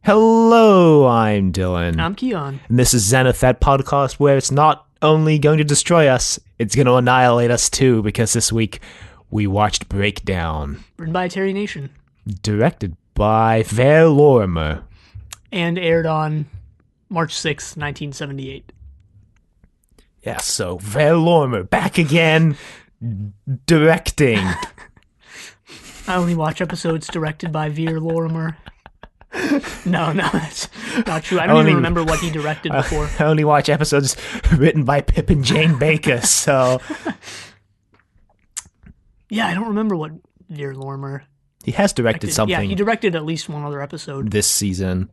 Hello, I'm Dylan. I'm Keon. And this is Zenith, that podcast where it's not only going to destroy us, it's going to annihilate us too, because this week we watched Breakdown. Written by Terry Nation. Directed by Ver Lorimer. And aired on March 6th, 1978. Yeah, so Ver Lorimer back again, directing. I only watch episodes directed by Ver Lorimer. No, that's not true. I don't even remember what he directed before. I only watch episodes written by Pip and Jane Baker, so... Yeah, I don't remember what Ver Lorimer... He has directed something. Yeah, he directed at least one other episode. This season.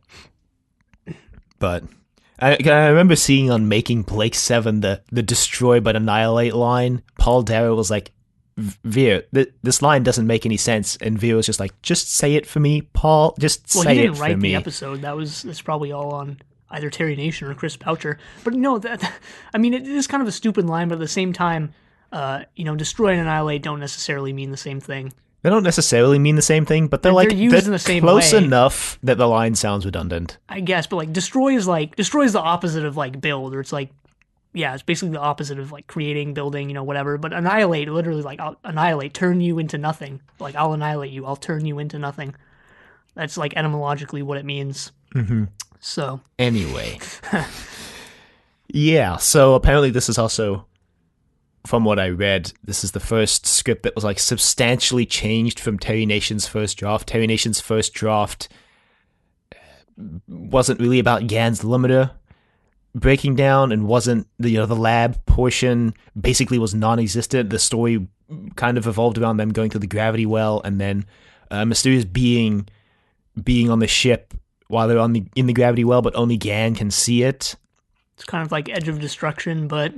But I remember seeing on Making Blake 7 the destroy but annihilate line. Paul Darrow was like, Veer, this line doesn't make any sense. And Veer was just like, just say it for me, Paul. Just say it for me. Well, he didn't write the episode. That's probably all on either Terry Nation or Chris Boucher. But no, I mean, it is kind of a stupid line, but at the same time, destroy and annihilate don't necessarily mean the same thing. They don't necessarily mean the same thing, but they're used in the same close way. enough that the line sounds redundant. I guess, but destroy is the opposite of build, or it's it's basically the opposite of creating, building, whatever. But annihilate, literally I'll annihilate, turn you into nothing. I'll annihilate you, I'll turn you into nothing. That's etymologically what it means. Mm-hmm. So anyway, yeah. So apparently this is also, from what I read, this is the first script that was substantially changed from Terry Nation's first draft. Terry Nation's first draft wasn't really about Gann's limiter breaking down, and wasn't the lab portion basically was non-existent. The story kind of evolved around them going to the gravity well, and then a mysterious being on the ship while they're in the gravity well, but only Gann can see it. It's kind of like Edge of Destruction, but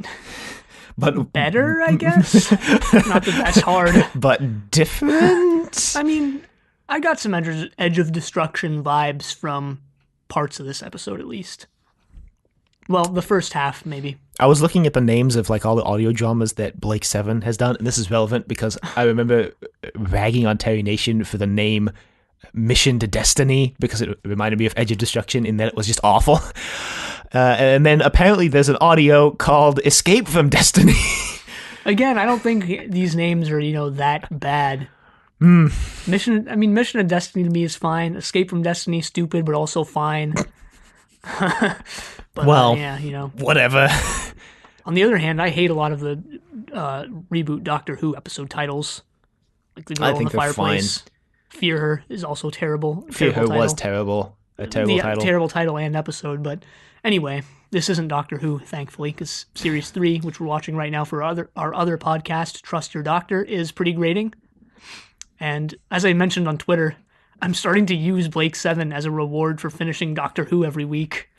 better, I guess. Not that that's hard, but different. I mean, I got some Edge of Destruction vibes from parts of this episode, at least. Well, the first half, maybe. I was looking at the names of all the audio dramas that Blake 7 has done, and this is relevant because I remember ragging on Terry Nation for the name Mission to Destiny because it reminded me of Edge of Destruction in that it was just awful. And then apparently there's an audio called Escape from Destiny. Again, I don't think these names are, that bad. Mission to Destiny to me is fine. Escape from Destiny, stupid, but also fine. But, whatever. On the other hand, I hate a lot of the reboot Doctor Who episode titles. Like The Girl in the Fireplace. Fine. Fear Her is also terrible. Fear Her was terrible. A terrible title. Terrible title and episode, but anyway, this isn't Doctor Who, thankfully, because Series 3, which we're watching right now for our other podcast, Trust Your Doctor, is pretty grating. And as I mentioned on Twitter, I'm starting to use Blake 7 as a reward for finishing Doctor Who every week.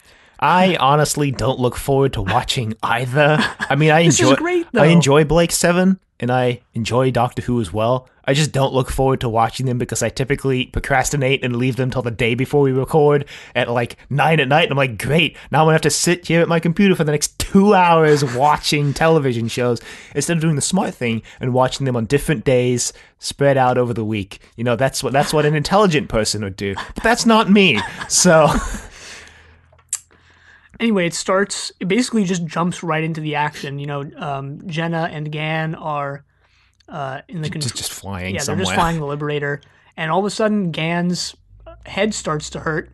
I honestly don't look forward to watching either. I mean, This is great, though. I enjoy Blake 7, and I enjoy Doctor Who as well. I just don't look forward to watching them because I typically procrastinate and leave them till the day before we record at 9 at night. And I'm like, great, now I'm going to have to sit here at my computer for the next 2 hours watching television shows instead of doing the smart thing and watching them on different days spread out over the week. That's what an intelligent person would do. But that's not me, so... Anyway, it basically just jumps right into the action. Jenna and Gann are in the... Just flying Yeah, somewhere. they're just flying the Liberator. And all of a sudden, Gann's head starts to hurt.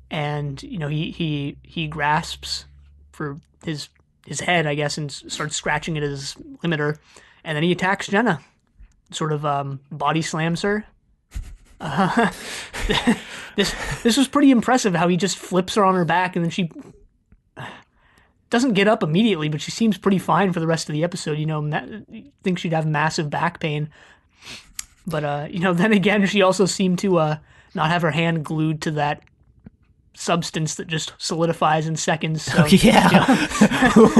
And, he grasps for his head, I guess, and starts scratching at his limiter. And then he attacks Jenna. Sort of body slams her. This was pretty impressive how he just flips her on her back and then she doesn't get up immediately, but she seems pretty fine for the rest of the episode. Think she'd have massive back pain. But, then again, she also seemed to not have her hand glued to that substance that just solidifies in seconds. So,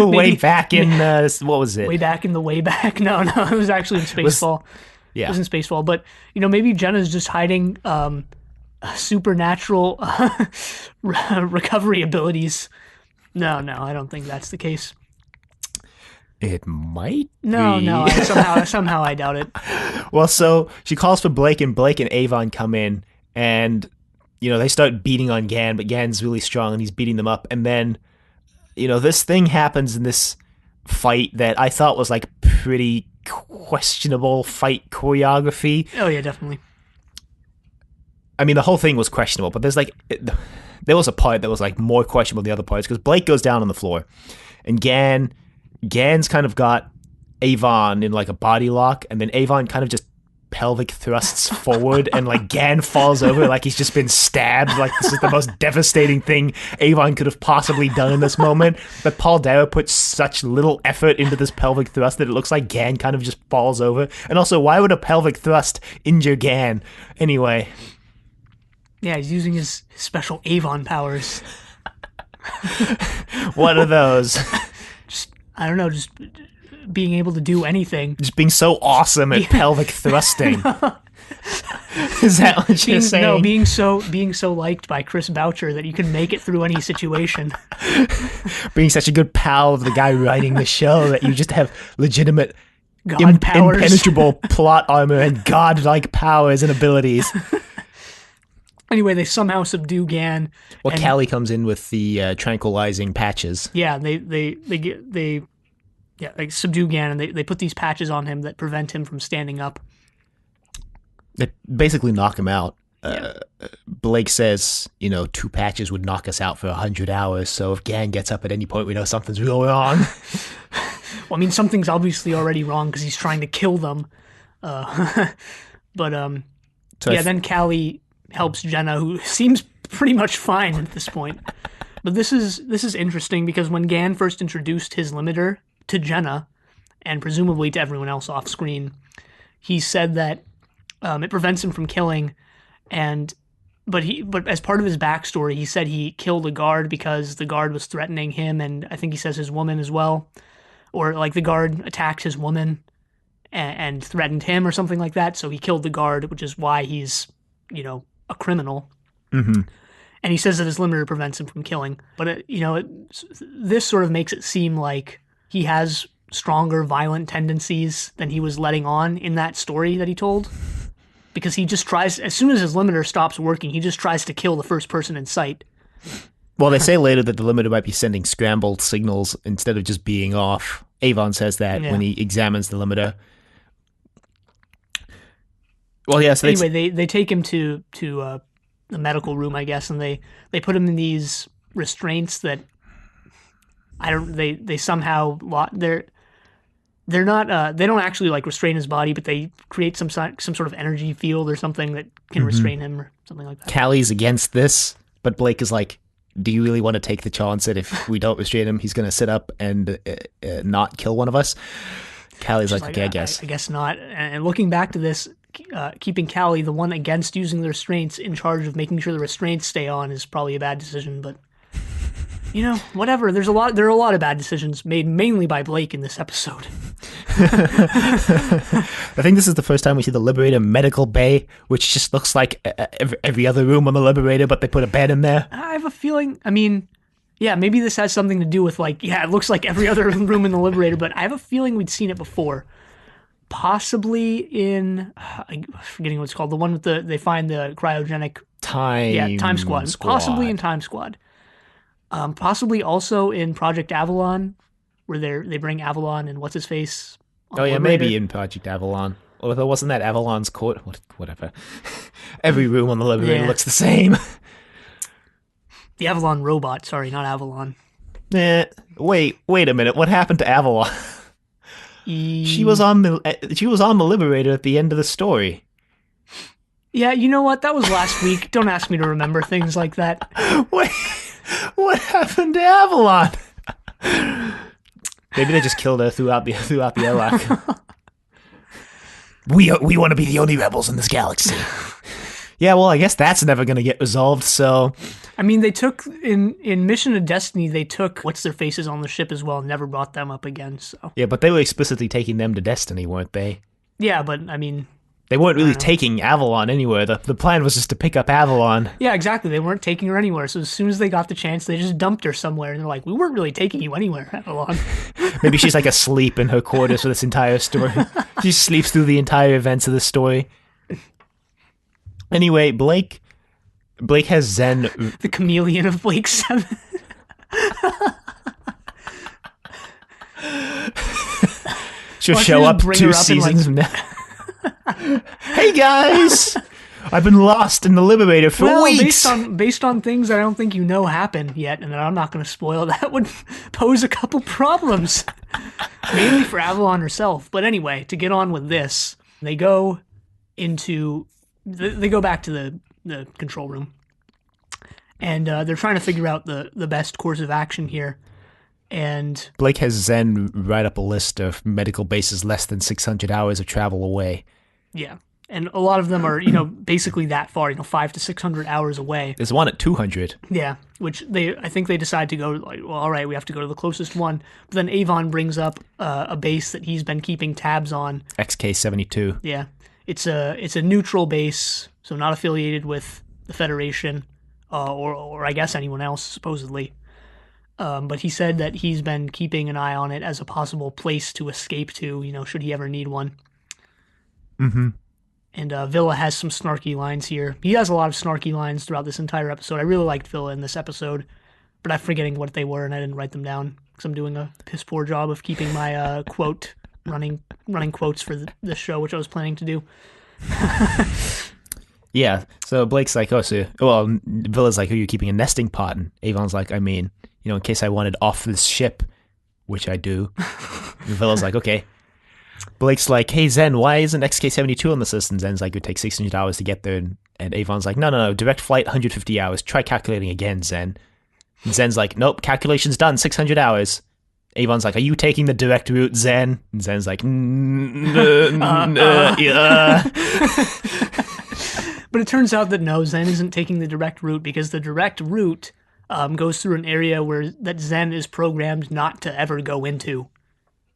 way back in, what was it? Way back in the way back? No, it was actually in Spacefall. Yeah. It was in Spacefall. But, maybe Jenna's just hiding supernatural recovery abilities. No, I don't think that's the case. It might No, be. somehow I doubt it. Well, so she calls for Blake and Avon come in, and they start beating on Gan, but Gan's really strong and he's beating them up. And then, this thing happens in this fight that I thought was like pretty questionable fight choreography. Oh yeah, definitely. I mean, the whole thing was questionable, but there was a part that was like more questionable than the other parts because Blake goes down on the floor and Gan's kind of got Avon in like a body lock, and then Avon kind of just pelvic thrusts forward and like Gan falls over like he's just been stabbed. Like this is the most devastating thing Avon could have possibly done in this moment, but Paul Dara puts such little effort into this pelvic thrust that it looks like Gan kind of just falls over. And also, why would a pelvic thrust injure Gan anyway? Yeah, he's using his special Avon powers. What are those? I don't know, just being able to do anything. Just being so awesome at pelvic thrusting. Is that what you're saying? No, being so liked by Chris Boucher that you can make it through any situation. Being such a good pal of the guy writing the show that you just have legitimate powers. Impenetrable plot armor and godlike powers and abilities. Anyway, they somehow subdue Gan. Well, Callie comes in with the tranquilizing patches. Yeah, they subdue Gan, and they put these patches on him that prevent him from standing up. They basically knock him out. Yeah. Blake says, 2 patches would knock us out for 100 hours, so if Gan gets up at any point, we know something's real wrong. Well, I mean, something's obviously already wrong because he's trying to kill them. Then Callie helps Jenna, who seems pretty much fine at this point. But this is interesting because when Gan first introduced his limiter to Jenna, and presumably to everyone else off screen, he said that it prevents him from killing, but as part of his backstory, he said he killed a guard because the guard was threatening him, and I think he says his woman as well, or like the guard attacked his woman and threatened him or something like that. So he killed the guard, which is why he's a criminal. Mm-hmm. And he says that his limiter prevents him from killing. But, this sort of makes it seem like he has stronger violent tendencies than he was letting on in that story that he told. Because he just tries, as soon as his limiter stops working, he just tries to kill the first person in sight. Well, they say later that the limiter might be sending scrambled signals instead of just being off. Avon says that when he examines the limiter. Well, yeah. So anyway, they take him to the medical room, I guess, and they put him in these restraints that they somehow they're not they don't actually like restrain his body, but they create some sort of energy field or something that can restrain him or something like that. Callie's against this, but Blake is like, do you really want to take the chance that if we don't restrain him, he's going to sit up and not kill one of us? Callie's like, okay, I guess. I guess not. And looking back to this, keeping Callie, the one against using the restraints, in charge of making sure the restraints stay on is probably a bad decision, but whatever. There are a lot of bad decisions made mainly by Blake in this episode. I think this is the first time we see the Liberator medical bay, which just looks like every other room on the Liberator, but they put a bed in there. I have a feeling, maybe this has something to do with it looks like every other room in the Liberator, but I have a feeling we'd seen it before. Possibly in, I'm forgetting what it's called, the one with they find the cryogenic Time Squad. Possibly in Time Squad. Possibly also in Project Avalon, where they bring Avalon and what's his face. Oh yeah, maybe in Project Avalon. Although wasn't that Avalon's court? Whatever. Every room on the Liberator looks the same. The Avalon robot. Sorry, not Avalon. Wait a minute. What happened to Avalon? She was on the Liberator at the end of the story. Yeah, you know what? That was last week. Don't ask me to remember things like that. Wait, what happened to Avalon? Maybe they just killed her throughout the airlock. We want to be the only rebels in this galaxy. Yeah, well, I guess that's never going to get resolved, so... they took, in Mission of Destiny, they took what's-their-faces on the ship as well and never brought them up again, so... Yeah, but they were explicitly taking them to Destiny, weren't they? Yeah, but, They weren't really taking Avalon anywhere. The plan was just to pick up Avalon. Yeah, exactly. They weren't taking her anywhere, so as soon as they got the chance, they just dumped her somewhere, and they're like, we weren't really taking you anywhere, Avalon. Maybe she's, asleep in her quarters for this entire story. She sleeps through the entire events of the story. Anyway, Blake Blake has Zen. The chameleon of Blake 7. She'll Why don't you show just up bring 2 her up in, seasons from now. Hey guys, I've been lost in the Liberator for weeks. based on things I don't think you know happened yet, and I'm not going to spoil, that would pose a couple problems, mainly for Avalon herself. But anyway, to get on with this, they go back to the control room, and they're trying to figure out the best course of action here. And Blake has Zen write up a list of medical bases less than 600 hours of travel away. Yeah. And a lot of them are, basically that far, 500 to 600 hours away. There's one at 200. Yeah, which I think they decide to go, like, well, all right, we have to go to the closest one. But then Avon brings up a base that he's been keeping tabs on. XK-72. Yeah. It's a neutral base, so not affiliated with the Federation, or I guess anyone else, supposedly. But he said that he's been keeping an eye on it as a possible place to escape to, should he ever need one. Mm-hmm. And Villa has some snarky lines here. He has a lot of snarky lines throughout this entire episode. I really liked Villa in this episode, but I'm forgetting what they were, and I didn't write them down because I'm doing a piss poor job of keeping my quote running quotes for this show, which I was planning to do. Yeah, so Blake's like, Villa's like, are you keeping a nesting pot? And Avon's like, in case I wanted off this ship, which I do. And Villa's like, okay. Blake's like, hey, Zen, why isn't XK-72 on the list? And Zen's like, it would take 600 hours to get there. And Avon's like, no, direct flight, 150 hours. Try calculating again, Zen. And Zen's like, nope, calculation's done, 600 hours. Avon's like, are you taking the direct route, Zen? And Zen's like, yeah. But it turns out that no, Zen isn't taking the direct route because the direct route goes through an area that Zen is programmed not to ever go into.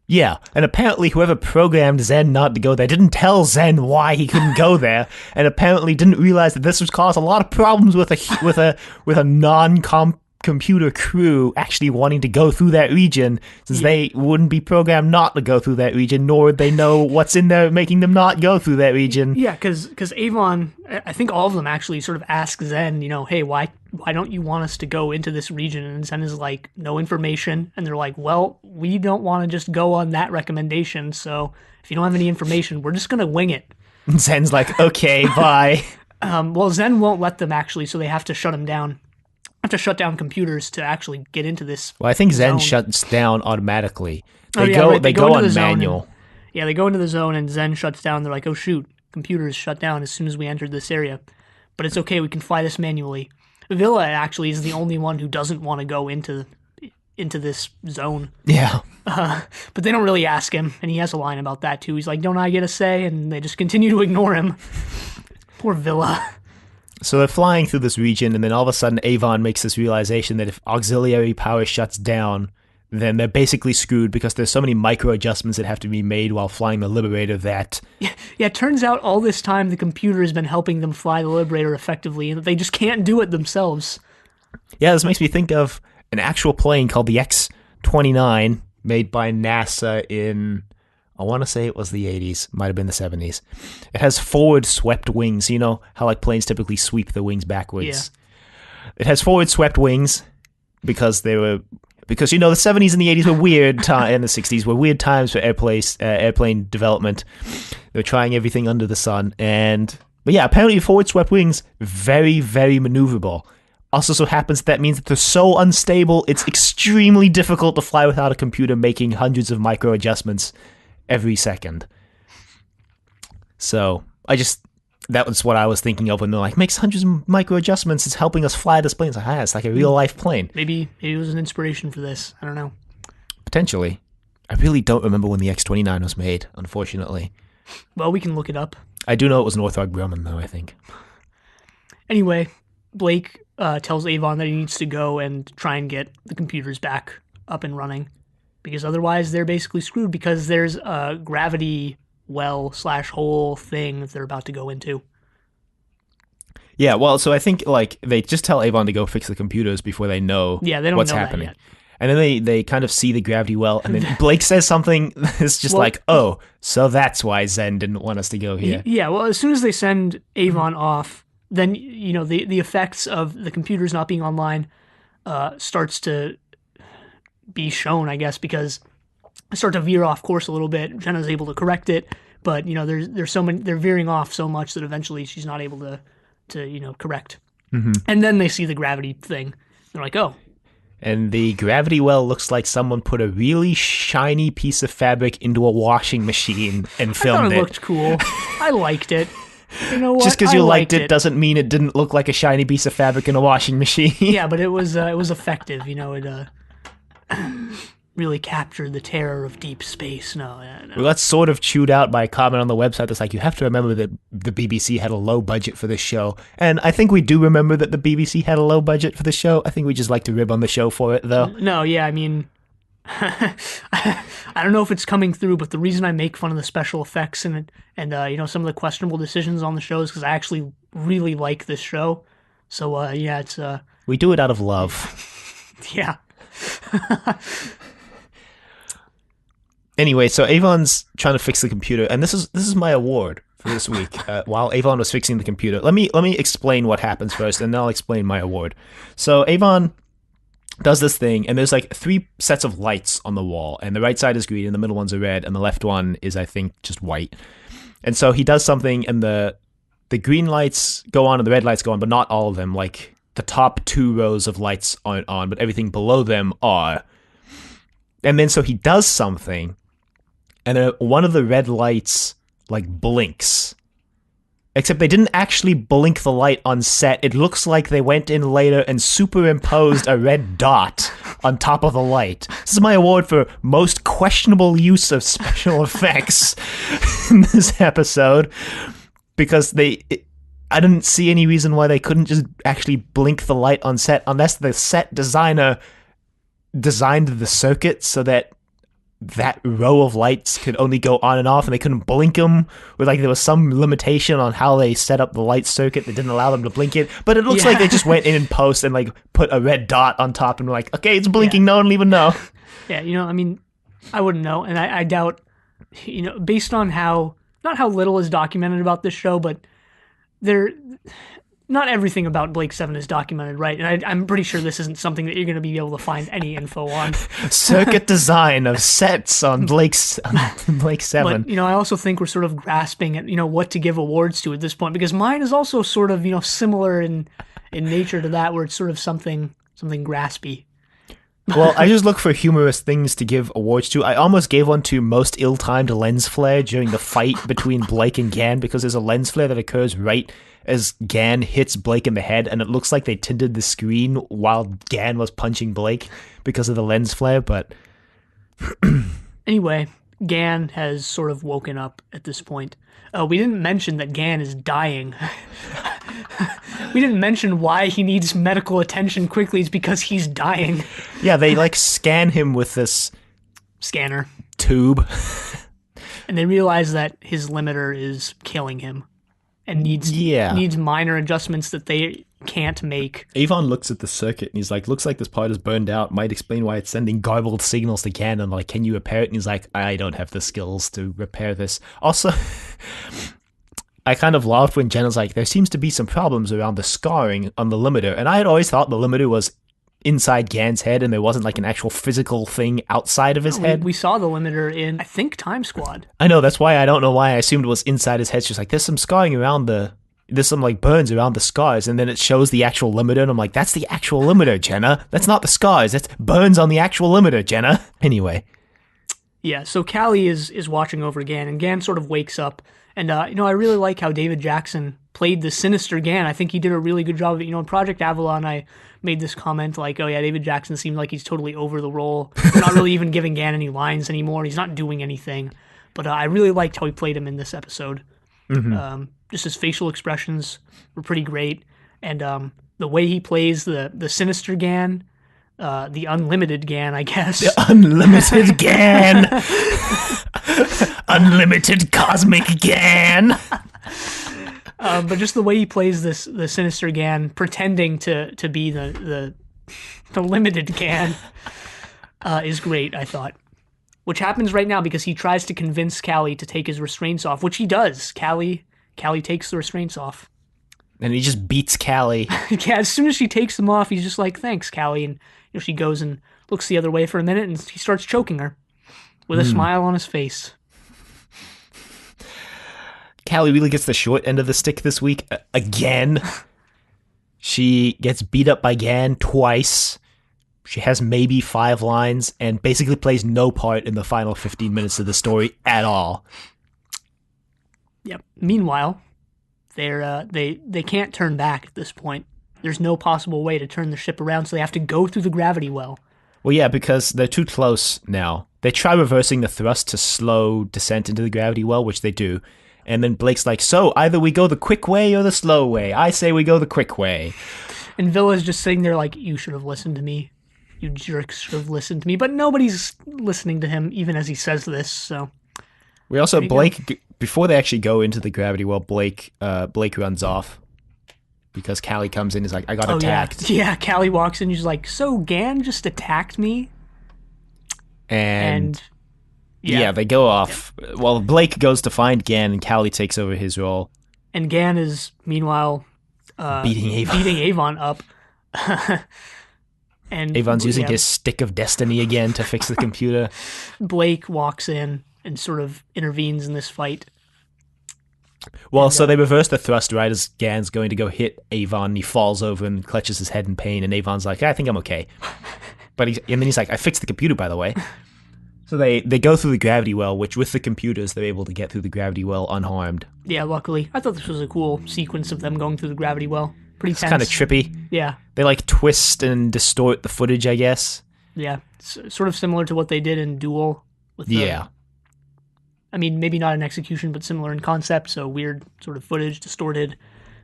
Yeah, and apparently whoever programmed Zen not to go there didn't tell Zen why he couldn't go there, and apparently didn't realize that this would cause a lot of problems with a non-computer crew actually wanting to go through that region, since they wouldn't be programmed not to go through that region, nor would they know what's in there making them not go through that region. Yeah, because Avon, I think all of them actually sort of ask Zen, hey, why don't you want us to go into this region? And Zen is like, no information. And they're like, well, we don't want to just go on that recommendation, so if you don't have any information, we're just going to wing it. And Zen's like, okay, bye. Well, Zen won't let them actually, so they have to shut him down. Have to shut down computers to actually get into this. Well, I think Zen zone. shuts down automatically. They They go into on manual. Yeah, they go into the zone and Zen shuts down. They're like, oh shoot, computers shut down as soon as we entered this area. But it's okay, we can fly this manually. Villa actually is the only one who doesn't want to go into this zone. Yeah. But they don't really ask him, and he has a line about that too. He's like, don't I get a say? And they just continue to ignore him. Poor Villa. So they're flying through this region, and then all of a sudden Avon makes this realization that if auxiliary power shuts down, then they're basically screwed because there's so many micro adjustments that have to be made while flying the Liberator that... Yeah, it turns out all this time the computer has been helping them fly the Liberator effectively, and that they just can't do it themselves. Yeah, this makes me think of an actual plane called the X-29, made by NASA in... I want to say it was the 80s, might have been the 70s. It has forward swept wings. You know how planes typically sweep the wings backwards? Yeah. It has forward swept wings because the 70s and the 80s were weird, and the 60s were weird times for airplane development. They were trying everything under the sun. But yeah, apparently forward swept wings, very, very maneuverable. Also so happens that means that they're so unstable, it's extremely difficult to fly without a computer making hundreds of micro adjustments every second. So that was what I was thinking of when they're like, makes hundreds of micro adjustments, it's helping us fly this plane. It's like, it's like a real life plane. Maybe it was an inspiration for this. I don't know. Potentially. I really don't remember when the X-29 was made, unfortunately. Well, we can look it up. I do know it was Northrop Grumman, though, I think. Anyway, Blake tells Avon that he needs to go and try and get the computers back up and running, because otherwise they're basically screwed, because there's a gravity well/hole thing that they're about to go into. Yeah, well, so I think they just tell Avon to go fix the computers before they know they don't what's know happening. That yet. And then they kind of see the gravity well, and then Blake says something that's just oh, so that's why Zen didn't want us to go here. Yeah, well, as soon as they send Avon off, then the effects of the computers not being online starts to be shown, I guess, because I start to veer off course a little bit. Jenna's able to correct it, but there's so many, they're veering off so much that eventually she's not able to correct. And then they see the gravity thing. They're like, oh. And the gravity well looks like someone put a really shiny piece of fabric into a washing machine and filmed I thought it looked cool. I liked it. You know what? Just because you liked it doesn't mean it didn't look like a shiny piece of fabric in a washing machine. Yeah, but it was effective. It really captured the terror of deep space. No. Well, that's sort of chewed out by a comment on the website that's like, you have to remember that the BBC had a low budget for this show. And I think we do remember that the BBC had a low budget for the show. I think we just like to rib on the show for it, though. No, yeah, I mean, I don't know if it's coming through, but the reason I make fun of the special effects and some of the questionable decisions on the show is because I actually really like this show. So, yeah, it's... We do it out of love. Yeah. Anyway, so Avon's trying to fix the computer, and this is my award for this week. While Avon was fixing the computer, let me explain what happens first, and then I'll explain my award. So Avon does this thing, and there's like 3 sets of lights on the wall, and the right side is green, and the middle ones are red, and the left one is, I think, just white. And so he does something, and the green lights go on and the red lights go on, but not all of them. Like the top 2 rows of lights aren't on, but everything below them are. And then so he does something, and then one of the red lights like blinks. Except they didn't actually blink the light on set. It looks like they went in later and superimposed a red dot on top of the light. This is my award for most questionable use of special effects in this episode. Because I didn't see any reason why they couldn't just actually blink the light on set unless the set designer designed the circuit so that row of lights could only go on and off and they couldn't blink them, or like there was some limitation on how they set up the light circuit that didn't allow them to blink it. But it looks like they just went in post and like put a red dot on top and were like, okay, it's blinking, no one will even know. Yeah, I mean, I wouldn't know, and I doubt, based on not how little is documented about this show, but not everything about Blake 7 is documented, right? And I'm pretty sure this isn't something that you're going to be able to find any info on. Circuit design of sets on Blake 7. But, I also think we're sort of grasping at, what to give awards to at this point, because mine is also sort of, similar in nature to that, where it's sort of something graspy. Well, I just look for humorous things to give awards to. I almost gave one to most ill-timed lens flare during the fight between Blake and Gan, because there's a lens flare that occurs right as Gan hits Blake in the head, and it looks like they tinted the screen while Gan was punching Blake because of the lens flare, but... Anyway, Gan has sort of woken up at this point. We didn't mention that Gan is dying. We didn't mention why he needs medical attention quickly. It's because he's dying. Yeah, they scan him with this... scanner. Tube. And they realize that his limiter is killing him. And needs minor adjustments that they can't make. Avon looks at the circuit and he's like, looks like this part is burned out. Might explain why it's sending garbled signals to Gan. And like, can you repair it? And he's like, I don't have the skills to repair this. Also, I kind of laughed when Jenna's like, there seems to be some problems around the scarring on the limiter. And I had always thought the limiter was inside Gan's head and there wasn't like an actual physical thing outside of his head. We saw the limiter in, I think, Time Squad. I know, that's why I don't know why I assumed it was inside his head. It's just like, there's some scarring around there's some like burns around the scars, and then it shows the actual limiter, and I'm like, that's the actual limiter, Jenna. That's not the scars, that's burns on the actual limiter, Jenna. Anyway. Yeah, so Callie is watching over Gan, and Gan sort of wakes up, and I really like how David Jackson played the sinister Gan. I think he did a really good job of it. In Project Avalon, I made this comment like, oh yeah, David Jackson seemed like he's totally over the role. They're not really even giving Gan any lines anymore. He's not doing anything. But I really liked how he played him in this episode. Mm-hmm. Just his facial expressions were pretty great. And the way he plays the sinister Gan, the unlimited Gan, I guess. The unlimited Gan! Unlimited cosmic Gan! But just the way he plays the sinister Gan, pretending to be the limited Gan, is great, I thought. Which happens right now because he tries to convince Callie to take his restraints off, which he does. Callie takes the restraints off. And he just beats Callie. Yeah, as soon as she takes them off, he's just like, thanks, Callie. And she goes and looks the other way for a minute, and he starts choking her with a smile on his face. Callie really gets the short end of the stick this week again. She gets beat up by Gan twice. She has maybe 5 lines and basically plays no part in the final 15 minutes of the story at all. Yep. Meanwhile, they can't turn back at this point. There's no possible way to turn the ship around, so they have to go through the gravity well. Well, yeah, because they're too close now. They try reversing the thrust to slow descent into the gravity well, which they do. And then Blake's like, so either we go the quick way or the slow way. I say we go the quick way. And Villa's just sitting there like, you should have listened to me. You jerks should have listened to me. But nobody's listening to him even as he says this, so... We also, Blake, before they actually go into the gravity well, Blake runs off. Because Callie comes in and is like, I got attacked. Yeah, Callie walks in and she's like, so Gan just attacked me? And yeah, they go off. Yeah. Well, Blake goes to find Gan and Callie takes over his role. And Gan is, meanwhile, beating Avon up. And Avon's using his stick of destiny again to fix the computer. Blake walks in and sort of intervenes in this fight. Well, so they reverse the thrust right as Gan's going to go hit Avon. He falls over and clutches his head in pain, and Avon's like, I think I'm okay. And then he's like, I fixed the computer, by the way. So they go through the gravity well, which with the computers, they're able to get through the gravity well unharmed. Yeah, luckily. I thought this was a cool sequence of them going through the gravity well. Pretty tense. It's kind of trippy. Yeah. They like twist and distort the footage, I guess. Yeah. It's sort of similar to what they did in Duel. Yeah. I mean, maybe not in execution, but similar in concept. So weird sort of footage, distorted.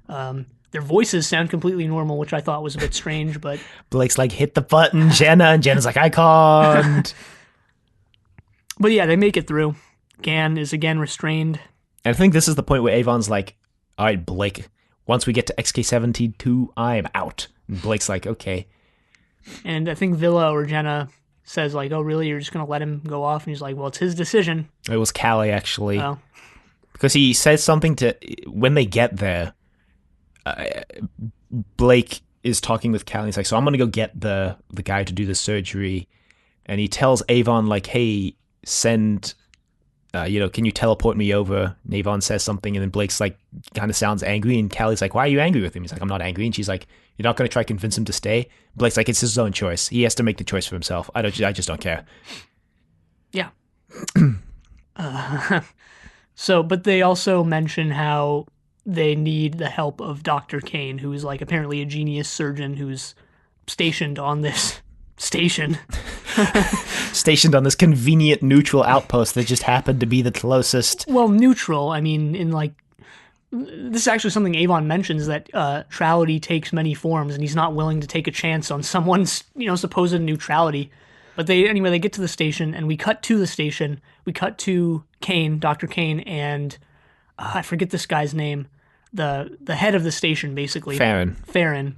Their voices sound completely normal, which I thought was a bit strange, but... Blake's like, hit the button, Jenna, and Jenna's like, I can't. But yeah, they make it through. Gan is again restrained. And I think this is the point where Avon's like, all right, Blake, once we get to XK72, I'm out. And Blake's like, okay. And I think Villa or Jenna says like, oh, really? You're just going to let him go off? And he's like, well, it's his decision. It was Callie, actually. Oh. Because he says something to... When they get there, Blake is talking with Callie. He's like, so I'm going to go get the guy to do the surgery. And he tells Avon, like, hey, send... can you teleport me over? And Avon says something, and then Blake's like, kind of sounds angry, and Callie's like, why are you angry with him? He's like, I'm not angry. And she's like, you're not going to try to convince him to stay? Blake's like, it's his own choice. He has to make the choice for himself. I just don't care. Yeah. But they also mention how they need the help of Dr. Kane, who is like apparently a genius surgeon who's stationed on this station. Stationed on this convenient neutral outpost that just happened to be the closest. Well, neutral, I mean, in like, this is actually something Avon mentions, that neutrality takes many forms, and he's not willing to take a chance on someone's, supposed neutrality. But they get to the station, and we cut to the station. We cut to Kane, Dr. Kane, and I forget this guy's name, the head of the station, basically. Farron.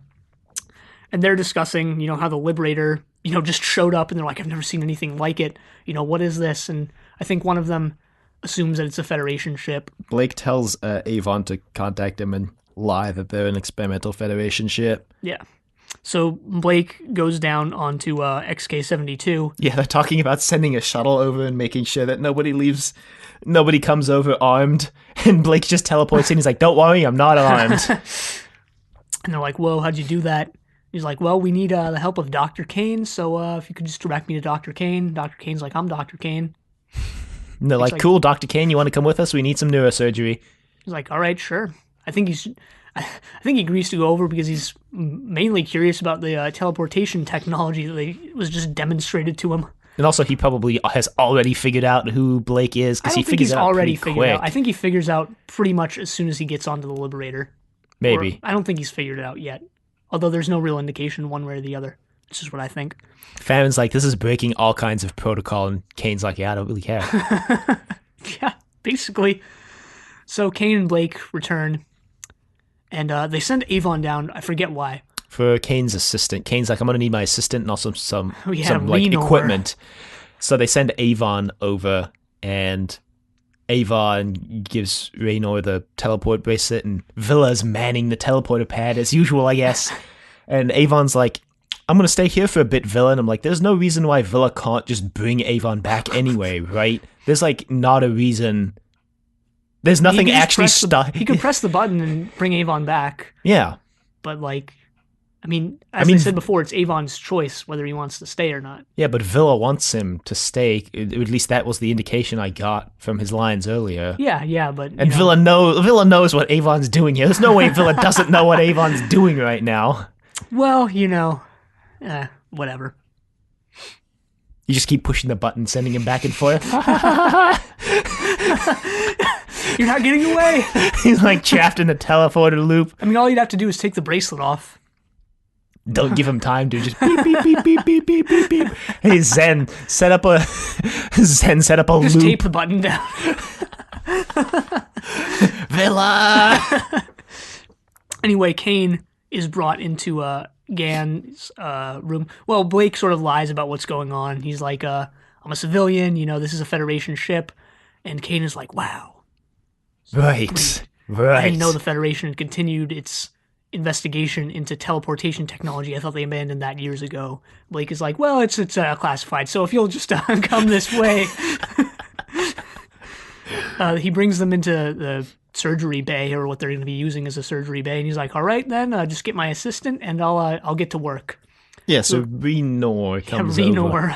And they're discussing, how the Liberator, just showed up, and they're like, I've never seen anything like it. What is this? And I think one of them assumes that it's a Federation ship. Blake tells Avon to contact him and lie that they're an experimental Federation ship. Yeah. So Blake goes down onto XK72. Yeah, they're talking about sending a shuttle over and making sure that nobody comes over armed. And Blake just teleports in. He's like, don't worry, I'm not armed. And they're like, whoa, how'd you do that? He's like, well, we need the help of Dr. Kane, so if you could just direct me to Dr. Kane. Dr. Kane's like, I'm Dr. Kane. And they're like, cool, Dr. Kane, you want to come with us? We need some neurosurgery. He's like, all right, sure. I think he agrees to go over because he's mainly curious about the teleportation technology that was just demonstrated to him. And also, he probably has already figured out who Blake is because he figures it out pretty quick. I think he figures out pretty much as soon as he gets onto the Liberator. Maybe. Or I don't think he's figured it out yet. Although there's no real indication one way or the other. It's just what I think. Farron's like, this is breaking all kinds of protocol, and Kane's like, yeah, I don't really care. Yeah, basically. So Kane and Blake return, and they send Avon down. I forget why. For Kane's assistant. Kane's like, I'm going to need my assistant and also some like equipment. So they send Avon over, and Avon gives Raynor the teleport bracelet, and Villa's manning the teleporter pad as usual, I guess. And Avon's like, I'm going to stay here for a bit, Villa. And I'm like, there's no reason why Villa can't just bring Avon back anyway, right? There's like not a reason. There's nothing actually stuck. He could press the button and bring Avon back. Yeah. But like, I mean, I said before, it's Avon's choice whether he wants to stay or not. Yeah, but Villa wants him to stay. At least that was the indication I got from his lines earlier. Yeah, but and Villa knows what Avon's doing here. There's no way Villa doesn't know what Avon's doing right now. Well, whatever. You just keep pushing the button, sending him back and forth. You're not getting away. He's like trapped in the teleporter loop. I mean, all you'd have to do is take the bracelet off. Don't give him time to just beep beep beep beep beep beep beep beep. Hey Zen, set up a Just loop. Just tape the button down. Villa. Anyway, Kane is brought into Gan's room. Well, Blake sort of lies about what's going on. He's like, I'm a civilian. This is a Federation ship. And Kane is like, wow. Right. I didn't know the Federation had continued its investigation into teleportation technology. I thought they abandoned that years ago. Blake is like, well, it's classified, so if you'll just come this way. He brings them into the surgery bay, or what they're going to be using as a surgery bay, and he's like, all right, then, just get my assistant, and I'll get to work. Yeah, so Raynor comes over.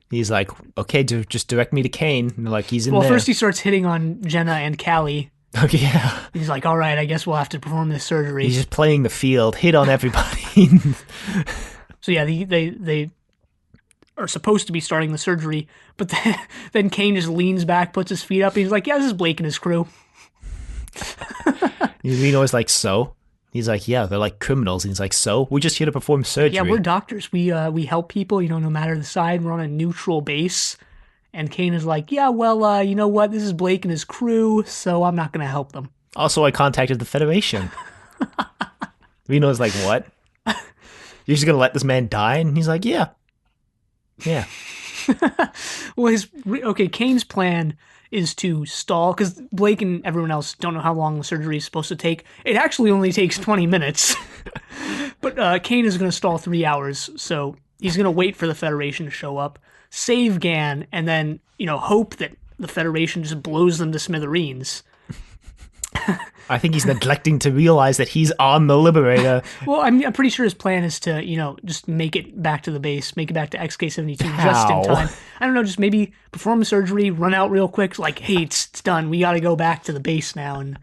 He's like, okay, just direct me to Kane. And like, he's in there. Well, first he starts hitting on Jenna and Callie. Okay, yeah. He's like, all right, I guess we'll have to perform this surgery. He's just playing the field, hit on everybody. So yeah, they are supposed to be starting the surgery, but then Kane just leans back, puts his feet up, and he's like, yeah, this is Blake and his crew. Reno's like, so? He's like, yeah, they're like criminals. And he's like, so? We're just here to perform surgery. Yeah, we're doctors. We help people, no matter the side. We're on a neutral base. And Kane is like, yeah, well, you know what? This is Blake and his crew, so I'm not going to help them. Also, I contacted the Federation. Reno's like, what? You're just going to let this man die? And he's like, yeah. Yeah. Well, Kane's plan is to stall, because Blake and everyone else don't know how long the surgery is supposed to take. It actually only takes 20 minutes. But Kane is going to stall 3 hours, so he's going to wait for the Federation to show up, save Gan, and then, hope that the Federation just blows them to smithereens. I think he's neglecting to realize that he's on the Liberator. Well, I'm pretty sure his plan is to, just make it back to the base, make it back to XK-72 just in time. I don't know, just maybe perform surgery, run out real quick, like, hey, it's done. We got to go back to the base now and,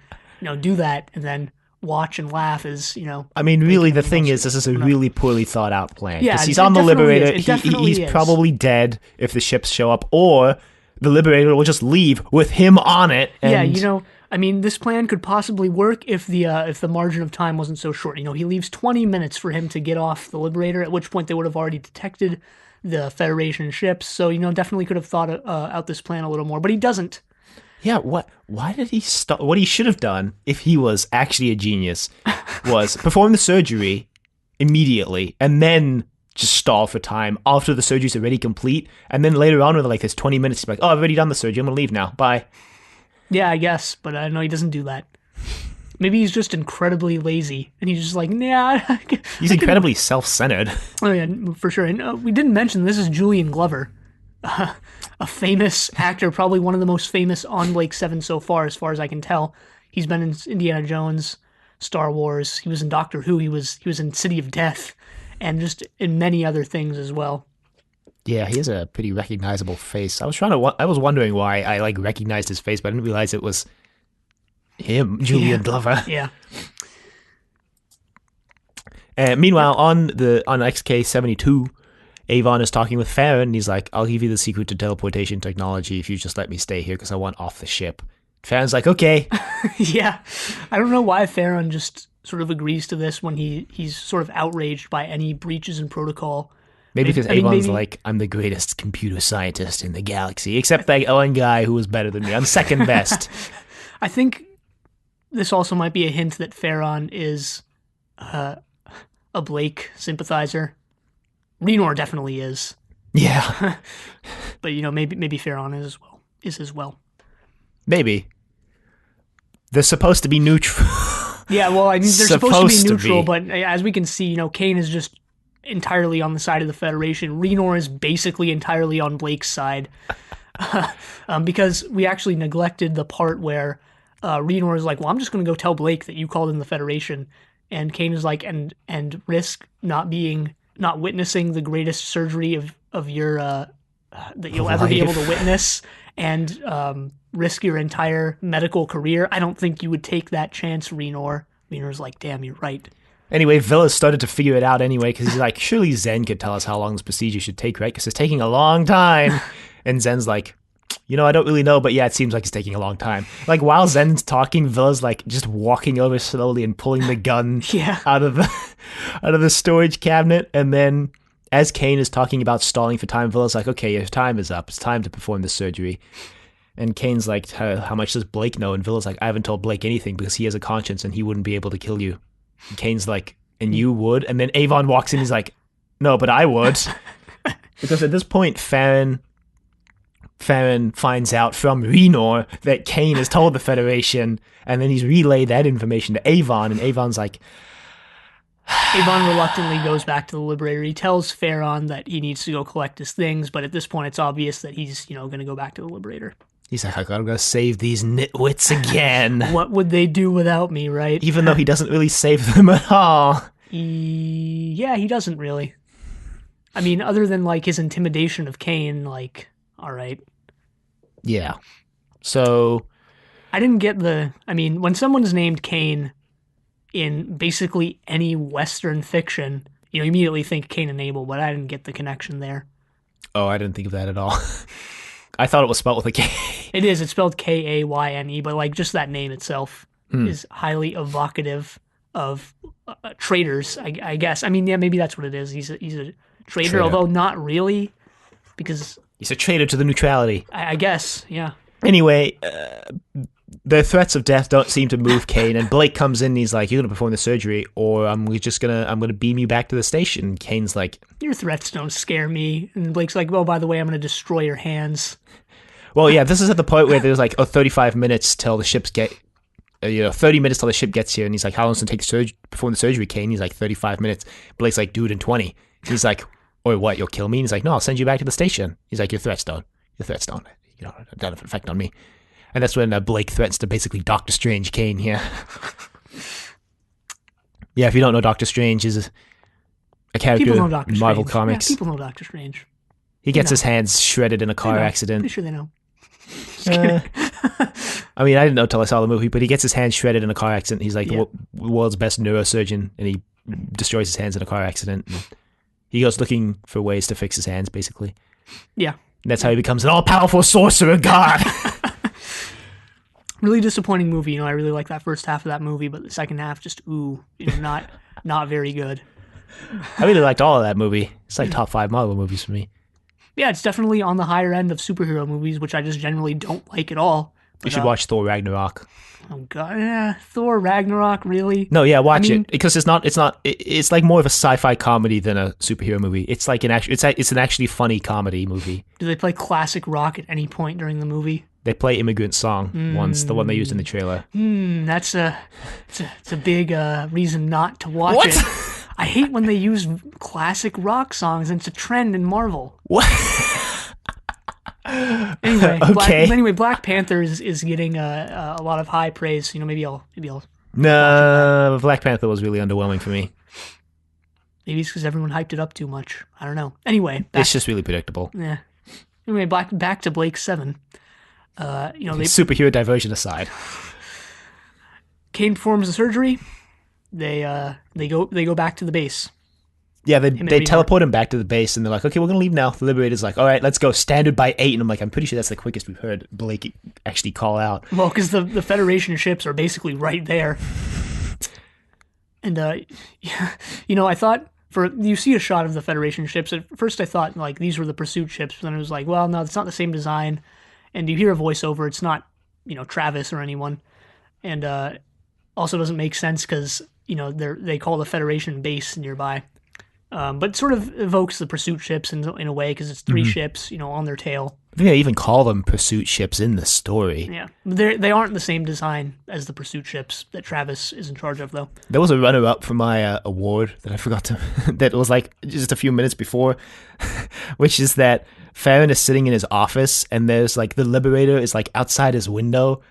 do that, and then watch and laugh as, I mean, really, the thing is, this is a really poorly thought out plan. Yeah, because he's on the Liberator. He's probably dead if the ships show up, or the Liberator will just leave with him on it. And yeah, I mean, this plan could possibly work if the margin of time wasn't so short. He leaves 20 minutes for him to get off the Liberator, at which point they would have already detected the Federation ships. So, definitely could have thought out this plan a little more, but he doesn't. Yeah, why did he stop? What he should have done, if he was actually a genius, was perform the surgery immediately and then just stall for time after the surgery's already complete. And then later on, with like this 20 minutes, he's like, oh, I've already done the surgery. I'm going to leave now. Bye. Yeah, I guess, but I know he doesn't do that. Maybe he's just incredibly lazy, and he's just like, nah. He's incredibly self-centered. Oh, yeah, for sure. And we didn't mention, this is Julian Glover, a famous actor, probably one of the most famous on Blake 7 so far as I can tell. He's been in Indiana Jones, Star Wars, he was in Doctor Who, he was in City of Death, and just in many other things as well. Yeah, he has a pretty recognizable face. I was wondering why I recognized his face, but I didn't realize it was him, Julian Glover. Yeah. Meanwhile, on XK-72, Avon is talking with Farron, and he's like, I'll give you the secret to teleportation technology if you just let me stay here because I want off the ship. Farron's like, okay. Yeah. I don't know why Farron just sort of agrees to this when he's sort of outraged by any breaches in protocol. Maybe because Avon's like, I'm the greatest computer scientist in the galaxy, except that one guy who was better than me. I'm second best. I think this also might be a hint that Farron is a Blake sympathizer. Raynor definitely is. Yeah. But, maybe Farron is as well. Maybe. They're supposed to be neutral. Yeah, well, I mean, they're supposed to be neutral, be. but as we can see, Kane is just entirely on the side of the Federation. Renor is basically entirely on Blake's side. Because we actually neglected the part where Renor is like, well, I'm just going to go tell Blake that you called in the Federation. And Kane is like, and risk not witnessing the greatest surgery of your, that you'll ever be able to witness, and risk your entire medical career. I don't think you would take that chance, Renor. Renor's like, damn, you're right. Anyway, Villas started to figure it out anyway, because he's like, surely Zen could tell us how long this procedure should take, right? Because it's taking a long time. And Zen's like, I don't really know, but yeah, it seems like it's taking a long time. Like, while Zen's talking, Villa's like just walking over slowly and pulling the gun out of the storage cabinet. And then as Kane is talking about stalling for time, Villa's like, okay, your time is up. It's time to perform the surgery. And Kane's like, how much does Blake know? And Villa's like, I haven't told Blake anything because he has a conscience and he wouldn't be able to kill you. And Kane's like, and you would? And then Avon walks in, he's like, no, but I would. Because at this point, Farron finds out from Renor that Kane has told the Federation, and then he's relayed that information to Avon, and Avon's like... Avon reluctantly goes back to the Liberator. He tells Farron that he needs to go collect his things, but at this point it's obvious that he's, going to go back to the Liberator. He's like, I gotta go save these nitwits again. What would they do without me, right? Even though he doesn't really save them at all. Yeah, he doesn't really. I mean, other than, like, his intimidation of Kane, like... All right. Yeah. So... I didn't get when someone's named Kane in basically any Western fiction, you immediately think Cain and Abel, but I didn't get the connection there. Oh, I didn't think of that at all. I thought it was spelled with a K. It is. It's spelled Kayne, but, like, just that name itself is highly evocative of traitors, I guess. I mean, yeah, maybe that's what it is. He's a traitor, although not really, because... He's a traitor to the neutrality. I guess, yeah. Anyway, the threats of death don't seem to move Kane, and Blake comes in and he's like, you're going to perform the surgery, or I'm going to beam you back to the station. Kane's like... Your threats don't scare me. And Blake's like, well, by the way, I'm going to destroy your hands. Well, yeah, this is at the point where there's like, 35 minutes till the ships get... 30 minutes till the ship gets here, and he's like, how long does it take to perform the surgery, Kane? He's like, 35 minutes. Blake's like, do it in 20. He's like... Or what, you'll kill me? And he's like, no, I'll send you back to the station. He's like, your threats don't. Don't have an effect on me. And that's when Blake threatens to basically Doctor Strange Kane here. Yeah, if you don't know, Doctor Strange is a character in Marvel Comics. Yeah, people know Doctor Strange. He gets his hands shredded in a car accident. Pretty sure they know. I mean, I didn't know until I saw the movie, but he gets his hands shredded in a car accident. He's like the world's best neurosurgeon, and he destroys his hands in a car accident. He goes looking for ways to fix his hands, basically. Yeah. And that's how he becomes an all-powerful sorcerer god. Really disappointing movie. I really like that first half of that movie, but the second half just, not very good. I really liked all of that movie. It's like top 5 Marvel movies for me. Yeah, it's definitely on the higher end of superhero movies, which I just generally don't like at all. But, you should watch Thor Ragnarok. Oh god, yeah, Thor Ragnarok, really? No, yeah, watch it because it's like more of a sci-fi comedy than a superhero movie. It's like it's an actually funny comedy movie. Do they play classic rock at any point during the movie? They play Immigrant Song once, the one they used in the trailer. It's a big reason not to watch it. I hate when they use classic rock songs, and it's a trend in Marvel. What? Anyway, okay. Black Panther is getting a lot of high praise. Maybe I'll. No, Black Panther was really underwhelming for me. Maybe it's because everyone hyped it up too much. I don't know. Anyway, it's just really predictable. Yeah. Anyway, back to Blake 7. Superhero diversion aside, Kane performs the surgery. They go back to the base. Yeah, they teleport him back to the base, and they're like, okay, we're going to leave now. The Liberator's like, all right, let's go. Standard by 8. And I'm like, I'm pretty sure that's the quickest we've heard Blake actually call out. Well, because the Federation ships are basically right there. And, I thought, you see a shot of the Federation ships. At first I thought, like, these were the pursuit ships. But then it was like, well, no, it's not the same design. And you hear a voiceover. It's not, Travis or anyone. And also doesn't make sense because, they call the Federation base nearby. But sort of evokes the pursuit ships in a way because it's 3 ships, on their tail. think they even call them pursuit ships in the story. Yeah, they aren't the same design as the pursuit ships that Travis is in charge of, though. There was a runner-up for my award that I forgot to... that was like just a few minutes before, which is that Farron is sitting in his office, and there's like the Liberator is like outside his window,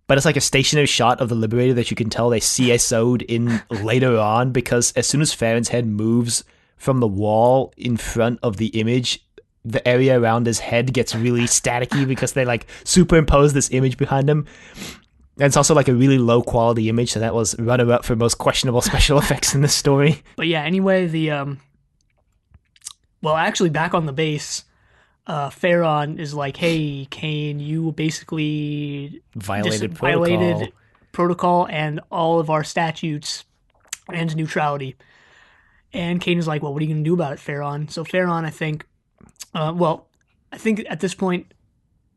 but it's like a stationary shot of the Liberator that you can tell they CSO'd in later on, because as soon as Farron's head moves from the wall in front of the image, the area around his head gets really staticky because they like superimpose this image behind him. And it's also like a really low quality image, so that was runner up for most questionable special effects in this story. But yeah, anyway, well, actually back on the base, Farron is like, hey, Kane, you basically Violated protocol and all of our statutes and neutrality. And Kane is like, well, what are you going to do about it, Farron? So Farron, I think at this point,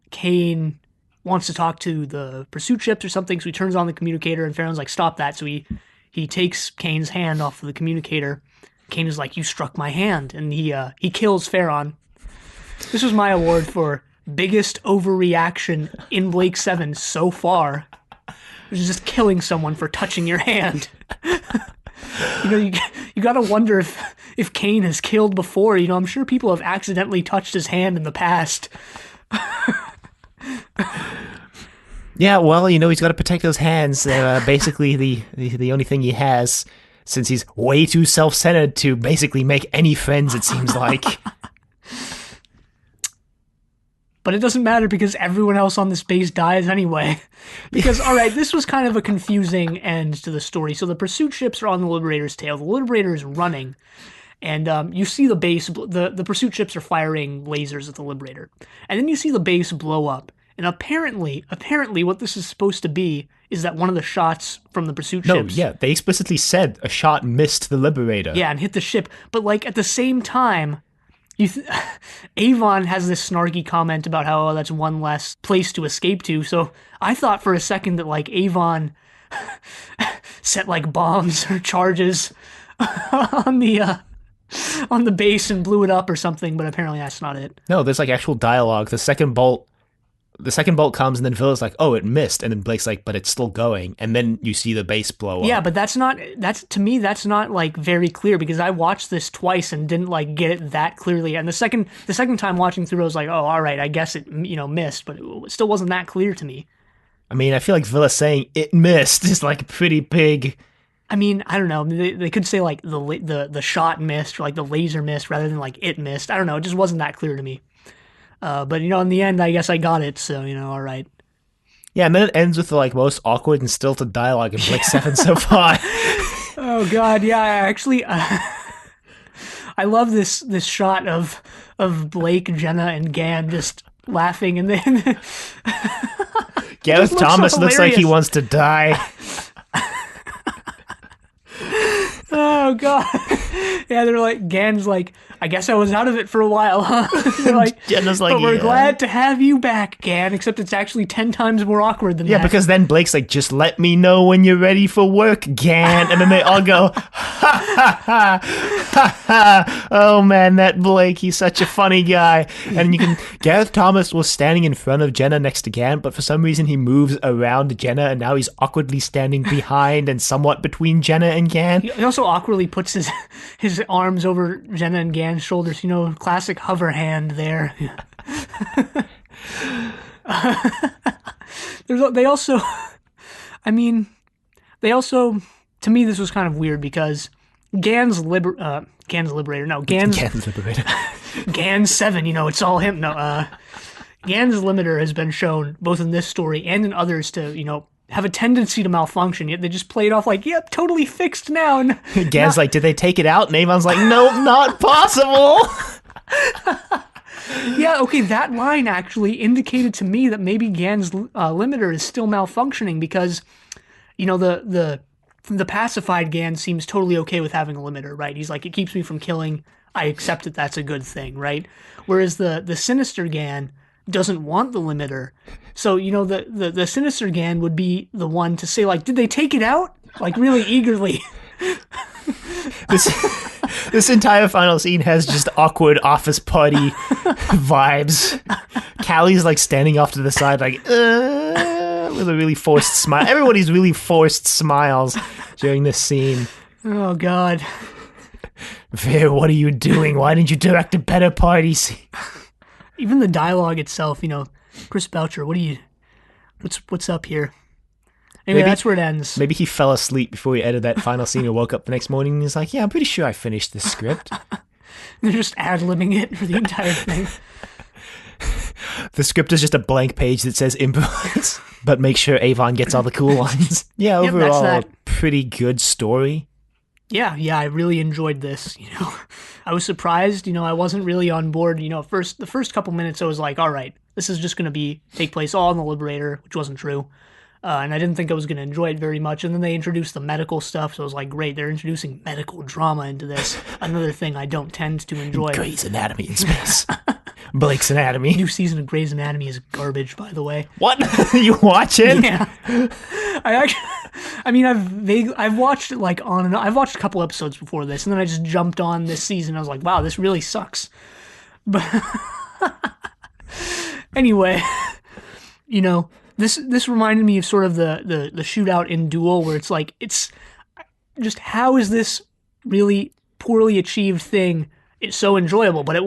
Kane wants to talk to the pursuit ships or something, so he turns on the communicator, and Farron's like, stop that. So he takes Kane's hand off of the communicator. Kane is like, you struck my hand, and he kills Farron. This was my award for biggest overreaction in Blake 7 so far, which is just killing someone for touching your hand. You gotta wonder if Kane has killed before. I'm sure people have accidentally touched his hand in the past. Yeah, well, he's got to protect those hands. They're basically the only thing he has, since he's way too self-centered to basically make any friends, it seems like. But it doesn't matter because everyone else on this base dies anyway. Because, all right, this was kind of a confusing end to the story. So the pursuit ships are on the Liberator's tail. The Liberator is running. And you see the base, the pursuit ships are firing lasers at the Liberator. And then you see the base blow up. And apparently what this is supposed to be is that one of the shots from the pursuit ships... No, yeah, they explicitly said a shot missed the Liberator. Yeah, and hit the ship. But, like, at the same time... Avon has this snarky comment about how that's one less place to escape to, so I thought for a second that, like, Avon set, like, bombs or charges on the base and blew it up or something, but apparently that's not it. No, there's, like, actual dialogue. The second bolt comes, and then Villa's like, oh, it missed, and then Blake's like, but it's still going, and then you see the base blow up. Yeah, but that's not, like, very clear, because I watched this twice and didn't, like, get it that clearly, and the second time watching through, I was like, oh, all right, I guess it, missed, but it still wasn't that clear to me. I mean, I feel like Villa saying it missed is, like, pretty big. I mean, I don't know, they could say, like, the shot missed, or, like, the laser missed, rather than, like, it missed. I don't know, it just wasn't that clear to me. But, in the end, I guess I got it, so, all right. Yeah, and then it ends with the, like, most awkward and stilted dialogue in Blake 7 so far. Oh, God, yeah, actually, I love this shot of Blake, Jenna, and Gan just laughing, and then... Gareth Thomas so looks like he wants to die. Oh, God. Yeah, they're like, Gan's like, I guess I was out of it for a while, huh? They're like, Jenna's like, but we're glad to have you back, Gan, except it's actually 10 times more awkward than that. Yeah, because then Blake's like, just let me know when you're ready for work, Gan. And then they all go, ha, ha, ha, ha, ha. Oh, man, that Blake, he's such a funny guy. And Gareth Thomas was standing in front of Jenna next to Gan, but for some reason he moves around Jenna, and now he's awkwardly standing behind and somewhat between Jenna and Gan. He also awkwardly puts his arms over Jenna and Gan's shoulders, classic hover hand there. They also, to me, this was kind of weird because Gan's Liberator. Gan's 7, it's all him. No, Gan's limiter has been shown both in this story and in others to, have a tendency to malfunction, yet they just play it off like, yep, totally fixed now. And Gan's like, did they take it out? And Avon's like, nope, not possible. Yeah, okay, that line actually indicated to me that maybe Gan's limiter is still malfunctioning because, the pacified Gan seems totally okay with having a limiter, right? He's like, it keeps me from killing. I accept that that's a good thing, right? Whereas the sinister Gan doesn't want the limiter. So, the sinister Gan would be the one to say, like, did they take it out? Like, really eagerly. This entire final scene has just awkward office party vibes. Callie's like standing off to the side, like, with a really forced smile. Everybody's really forced smiles during this scene. Oh, God. Veer, what are you doing? Why didn't you direct a better party scene? Even the dialogue itself, Chris Boucher, what's up here? Anyway, that's where it ends. Maybe he fell asleep before he edited that final scene and woke up the next morning and he's like, yeah, I'm pretty sure I finished this script. They're just ad-libbing it for the entire thing. The script is just a blank page that says improvise, but make sure Avon gets all the cool lines. Yeah, overall, a pretty good story. Yeah, I really enjoyed this. I was surprised. I wasn't really on board. The first couple minutes, I was like, all right, this is just going to take place all in the Liberator, which wasn't true. And I didn't think I was going to enjoy it very much. And then they introduced the medical stuff, so I was like, great, they're introducing medical drama into this. Another thing I don't tend to enjoy. Grey's Anatomy in space. Blake's Anatomy. New season of Grey's Anatomy is garbage, by the way. What? You watch it? Yeah. I've watched it like on and on. I've watched a couple episodes before this, and then I just jumped on this season. I was like, wow, this really sucks. But anyway, this reminded me of sort of the shootout in Duel, where it's like, it's just, how is this really poorly achieved thing it's so enjoyable? But it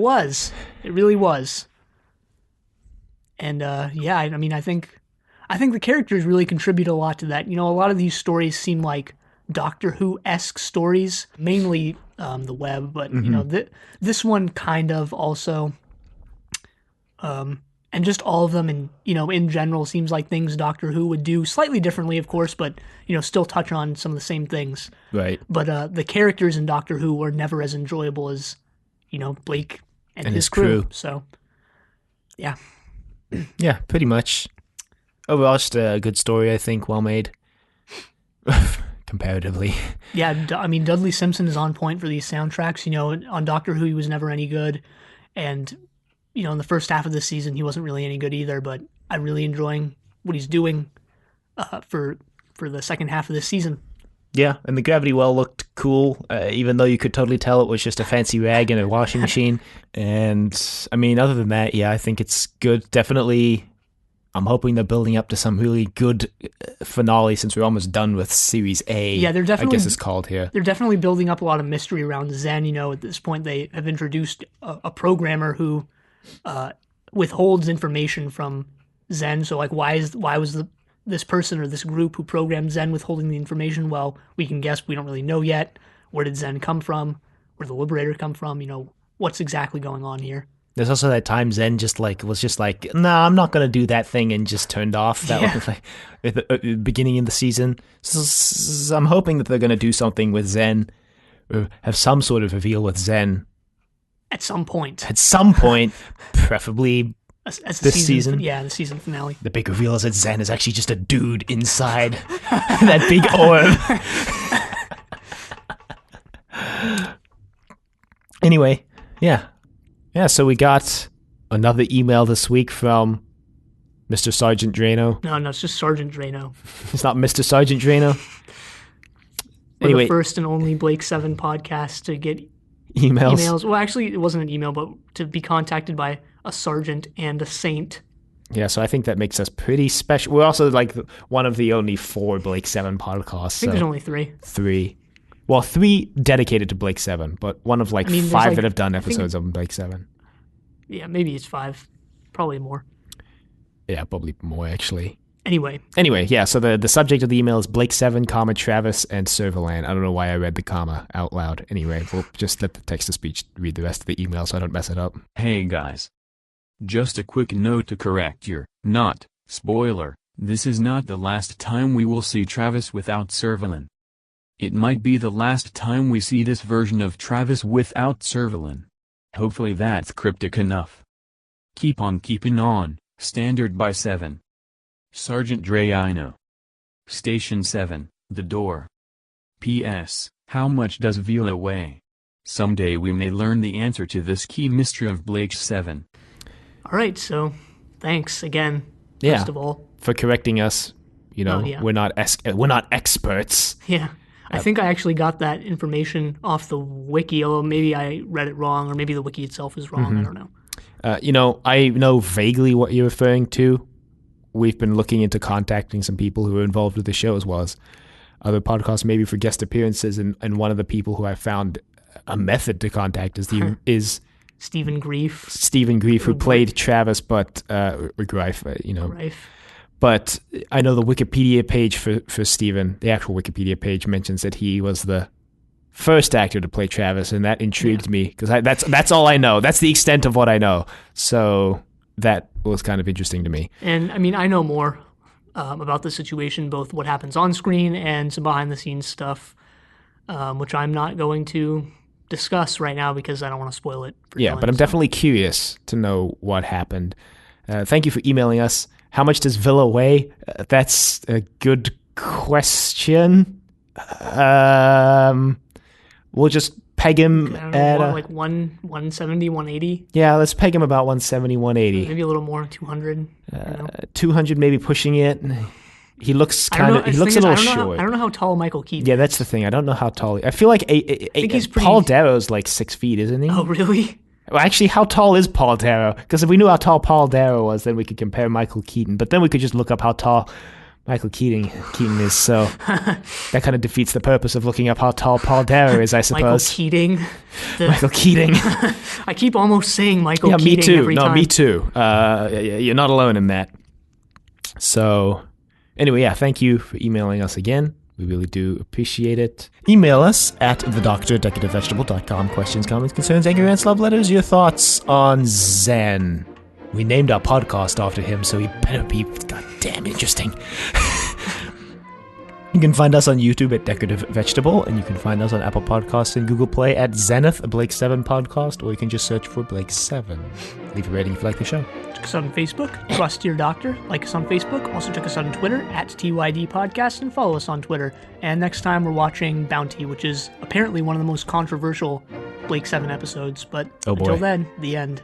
really was. And I think the characters really contribute a lot to that. A lot of these stories seem like Doctor Who-esque stories, mainly the web, but this one kind of also, and just all of them, in general, seems like things Doctor Who would do slightly differently, of course, but still touch on some of the same things. Right. But the characters in Doctor Who were never as enjoyable as Blake and his crew. So, yeah. Yeah, pretty much. Overall, just a good story, I think, well made. Comparatively. Yeah, Dudley Simpson is on point for these soundtracks. On Doctor Who, he was never any good. And, in the first half of the season, he wasn't really any good either. But I'm really enjoying what he's doing for the second half of this season. Yeah, and the gravity well looked cool, even though you could totally tell it was just a fancy rag in a washing machine. And, other than that, yeah, I think it's good. Definitely, I'm hoping they're building up to some really good finale since we're almost done with Series A. Yeah, they're definitely, I guess it's called here. They're definitely building up a lot of mystery around Zen. At this point, they have introduced a programmer who withholds information from Zen. So, like, why was this person or this group who programmed Zen withholding the information? Well, we can guess. We don't really know yet. Where did Zen come from? Where did the Liberator come from? What's exactly going on here? There's also that time Zen was just like, nah, I'm not going to do that thing, and just turned off. That was like at the beginning of the season. So I'm hoping that they're going to do something with Zen, or have some sort of reveal with Zen. At some point, preferably as this season. Yeah, the season finale. The big reveal is that Zen is actually just a dude inside that big orb. Anyway, yeah. Yeah, so we got another email this week from Mr. Sergeant Drano. No, it's just Sergeant Drano. It's not Mr. Sergeant Drano. We're the first and only Blake 7 podcast to get emails. Well, actually, it wasn't an email, but to be contacted by a sergeant and a saint. Yeah, so I think that makes us pretty special. We're also like one of the only 4 Blake 7 podcasts. I think there's only 3. 3. Well, 3 dedicated to Blake 7, but one of 5 that have done episodes of Blake 7. Yeah, maybe it's 5. Probably more. Yeah, probably more, actually. Anyway, yeah, so the subject of the email is Blake 7, Travis, and Serverland. I don't know why I read the comma out loud. Anyway, we'll just let the text-to-speech read the rest of the email so I don't mess it up. Hey guys. Just a quick note to correct your, spoiler, this is not the last time we will see Travis without Serverland. It might be the last time we see this version of Travis without Serverland. Hopefully that's cryptic enough. Keep on keeping on, Standard by 7. Sergeant Drano. Station 7, The Door. P.S. How much does Vila weigh? Someday we may learn the answer to this key mystery of Blake 7. Alright, so thanks again, first of all. For correcting us. We're not experts. Yeah. I think I actually got that information off the wiki, although maybe I read it wrong, or maybe the wiki itself is wrong. I don't know. I know vaguely what you're referring to. We've been looking into contacting some people who are involved with the show as well as other podcasts, maybe for guest appearances. And one of the people who I found a method to contact is Stephen Grief. Stephen Grief, who played Travis, but Greif, Greif. But I know the Wikipedia page for Stephen, the actual Wikipedia page, mentions that he was the first actor to play Travis, and that intrigued me because that's all I know. That's the extent of what I know. So that was kind of interesting to me. And I mean, I know more about the situation, both what happens on screen and some behind the scenes stuff, which I'm not going to discuss right now because I don't want to spoil it. But I'm definitely curious to know what happened. Thank you for emailing us. How much does Villa weigh? That's a good question. We'll just peg him at like 170, 180. Yeah, let's peg him about 170, 180. Maybe a little more, 200. 200, maybe pushing it. He looks a little short. I don't know how tall Michael Keaton. Yeah, that's the thing. I don't know how tall. I feel like Paul Darrow's like 6 feet, isn't he? Oh, really? Well, actually, how tall is Paul Darrow? Because if we knew how tall Paul Darrow was, then we could compare Michael Keaton. But then we could just look up how tall Michael Keaton is. So that kind of defeats the purpose of looking up how tall Paul Darrow is, I suppose. Michael Keating. I keep almost saying Michael Keating. Yeah, me too. Every time. Me too. You're not alone in that. So anyway, thank you for emailing us again. We really do appreciate it. Email us at thedoctor@decorativevegetable.com. Questions, comments, concerns, anger, rants, love letters, your thoughts on Zen. We named our podcast after him, so he better be goddamn interesting. You can find us on YouTube at Decorative Vegetable, and you can find us on Apple Podcasts and Google Play at Zenith, a Blake 7 podcast, or you can just search for Blake 7. Leave a rating if you like the show. Check us out on Facebook, Trust Your Doctor. Like us on Facebook. Also check us out on Twitter at TYD Podcast, and follow us on Twitter. And next time we're watching Bounty, which is apparently one of the most controversial Blake 7 episodes. But until then, the end.